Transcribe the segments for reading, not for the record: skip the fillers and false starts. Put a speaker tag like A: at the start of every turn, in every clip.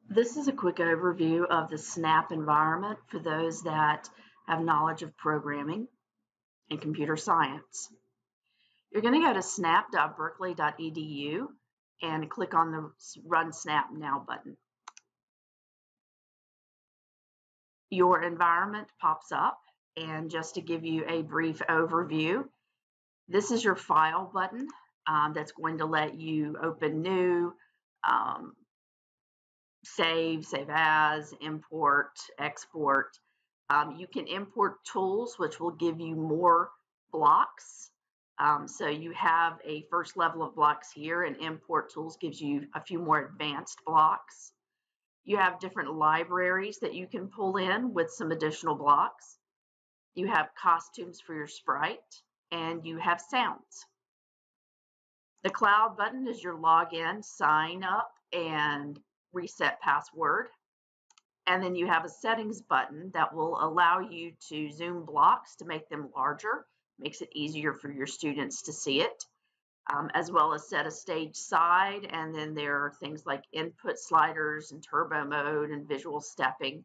A: This is a quick overview of the SNAP environment for those that have knowledge of programming and computer science. You're going to go to snap.berkeley.edu and click on the Run SNAP Now button. Your environment pops up, and just to give you a brief overview, this is your File button that's going to let you open new, save as, import, export. You can import tools, which will give you more blocks. So you have a first level of blocks here, and import tools gives you a few more advanced blocks. You have different libraries that you can pull in with some additional blocks. You have costumes for your sprite, and you have sounds. The cloud button is your login, sign up, and reset password. And then you have a settings button that will allow you to zoom blocks to make them larger, makes it easier for your students to see it, as well as set a stage side. And then there are things like input sliders and turbo mode and visual stepping.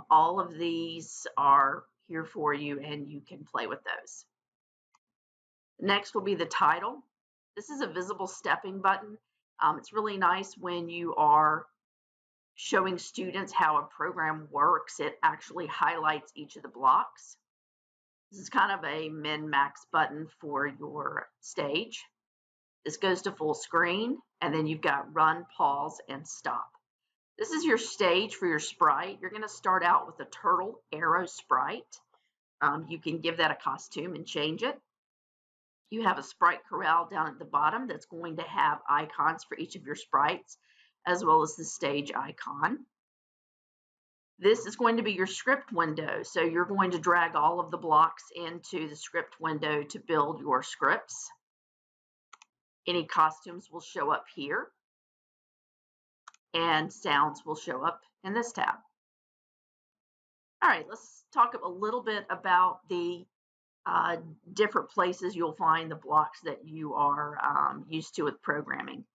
A: All of these are here for you, and you can play with those. Next will be the title. This is a visible stepping button. It's really nice when you are showing students how a program works. It actually highlights each of the blocks. This is kind of a min-max button for your stage. This goes to full screen, and then you've got run, pause, and stop. This is your stage for your sprite. You're going to start out with a turtle arrow sprite. You can give that a costume and change it. You have a sprite corral down at the bottom that's going to have icons for each of your sprites, as well as the stage icon. This is going to be your script window. So you're going to drag all of the blocks into the script window to build your scripts. Any costumes will show up here, and sounds will show up in this tab. All right, let's talk a little bit about the different places you'll find the blocks that you are used to with programming.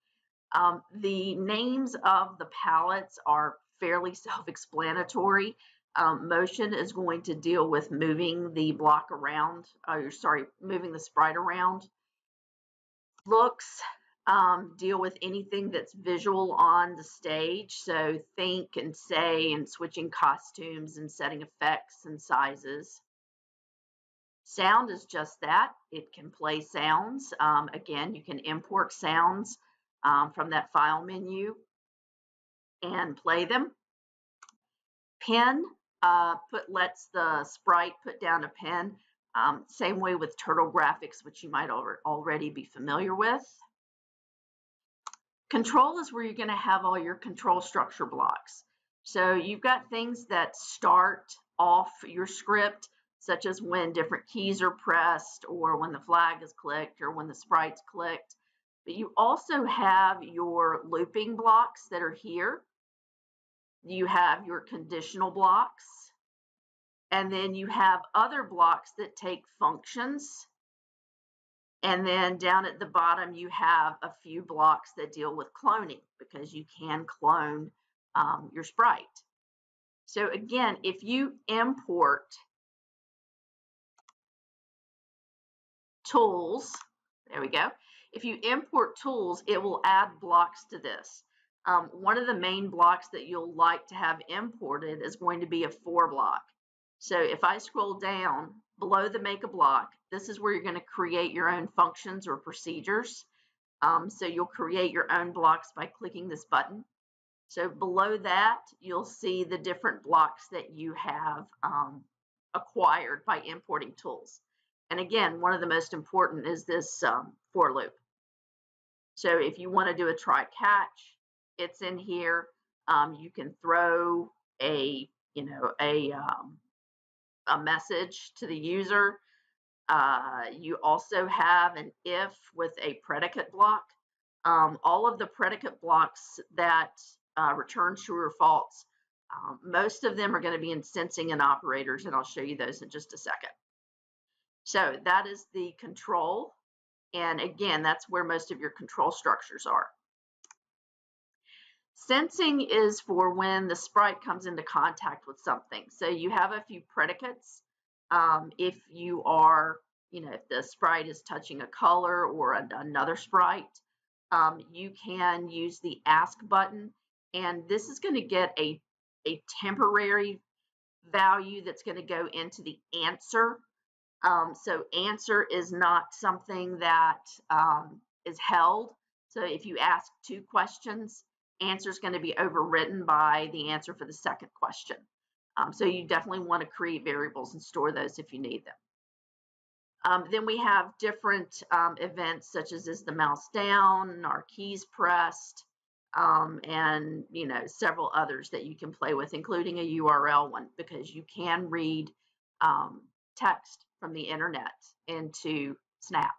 A: The names of the palettes are fairly self-explanatory. Motion is going to deal with moving the block around, moving the sprite around. Looks deal with anything that's visual on the stage. So think and say and switching costumes and setting effects and sizes. Sound is just that. It can play sounds. Again, you can import sounds from that file menu and play them. Pen lets the sprite put down a pen. Same way with Turtle Graphics, which you might already be familiar with. Control is where you're going to have all your control structure blocks. So you've got things that start off your script, such as when different keys are pressed, or when the flag is clicked, or when the sprite's clicked. But you also have your looping blocks that are here. You have your conditional blocks. And then you have other blocks that take functions. And then down at the bottom, you have a few blocks that deal with cloning, because you can clone your sprite. So again, if you import tools, there we go. If you import tools, it will add blocks to this. One of the main blocks that you'll like to have imported is going to be a for block. So if I scroll down below the make a block, this is where you're going to create your own functions or procedures. So you'll create your own blocks by clicking this button. So below that, you'll see the different blocks that you have acquired by importing tools. And again, one of the most important is this for loop. So if you want to do a try catch, it's in here. You can throw a message to the user. You also have an if with a predicate block. All of the predicate blocks that return true or false, most of them are going to be in sensing and operators, and I'll show you those in just a second. So that is the control. And again, that's where most of your control structures are. Sensing is for when the sprite comes into contact with something. So you have a few predicates. If you are, if the sprite is touching a color or another sprite, you can use the ask button, and this is going to get a temporary value that's going to go into the answer. So answer is not something that is held. So if you ask 2 questions, answer is going to be overwritten by the answer for the second question. So you definitely want to create variables and store those if you need them. Then we have different events such as is the mouse down, are keys pressed, and several others that you can play with, including a URL one, because you can read text from the internet into Snap.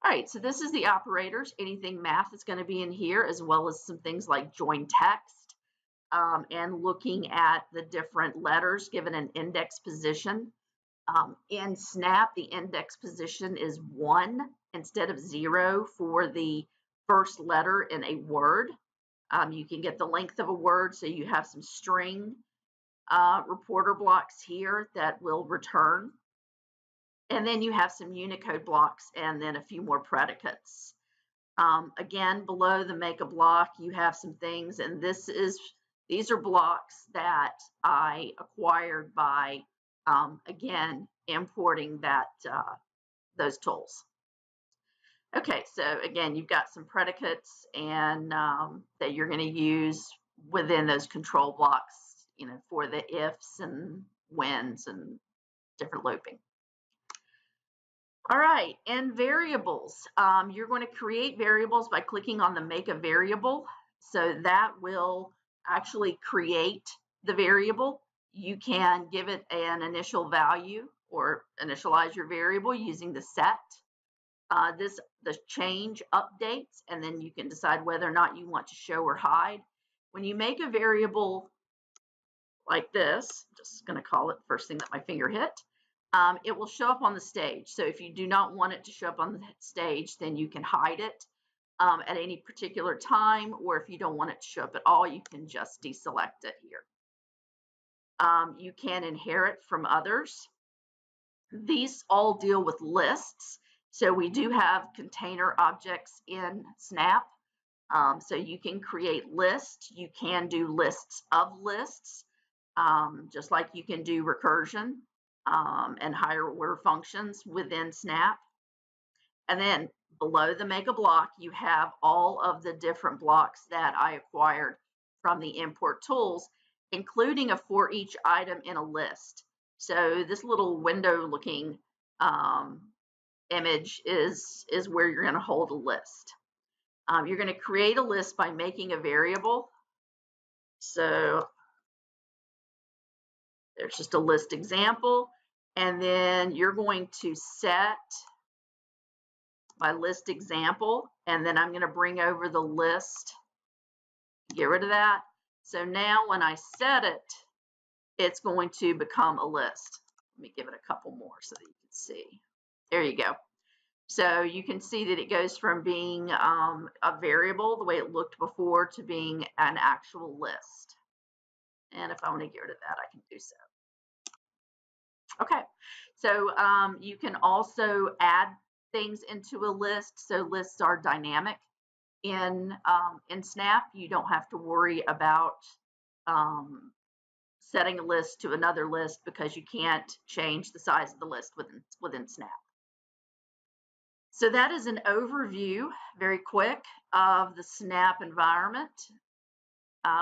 A: All right, so this is the operators. Anything math is going to be in here, as well as some things like join text, and looking at the different letters given an index position. In Snap, the index position is 1 instead of 0 for the first letter in a word. You can get the length of a word, so you have some string reporter blocks here that will return. And then you have some Unicode blocks and then a few more predicates. Again, below the make a block, you have some things, and these are blocks that I acquired by, again, importing those tools. Okay, so again, you've got some predicates and that you're going to use within those control blocks, for the ifs and whens and different looping. All right, and variables. You're going to create variables by clicking on the make a variable. So that will actually create the variable. You can give it an initial value or initialize your variable using the set. The change updates, and then you can decide whether or not you want to show or hide. When you make a variable like this, I'm just going to call it first thing that my finger hit, it will show up on the stage. So if you do not want it to show up on the stage, then you can hide it at any particular time, or if you don't want it to show up at all, you can just deselect it here. You can inherit from others. These all deal with lists. So we do have container objects in Snap. So you can create lists. You can do lists of lists, just like you can do recursion and higher order functions within Snap. And then below the make a block, you have all of the different blocks that I acquired from the import tools, including a for each item in a list. So this little window looking image is where you're going to hold a list. You're going to create a list by making a variable. So there's just a list example, and then you're going to set my list example, and then I'm going to bring over the list, get rid of that. So now when I set it, it's going to become a list. Let me give it a couple more so that you can see. There you go. So you can see that it goes from being a variable, the way it looked before, to being an actual list. And if I want to get rid of that, I can do so. Okay, so you can also add things into a list. So lists are dynamic in Snap. You don't have to worry about setting a list to another list because you can't change the size of the list within Snap. So that is an overview, very quick, of the Snap environment.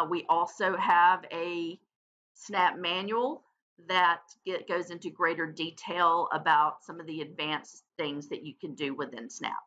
A: We also have a Snap manual that goes into greater detail about some of the advanced things that you can do within Snap.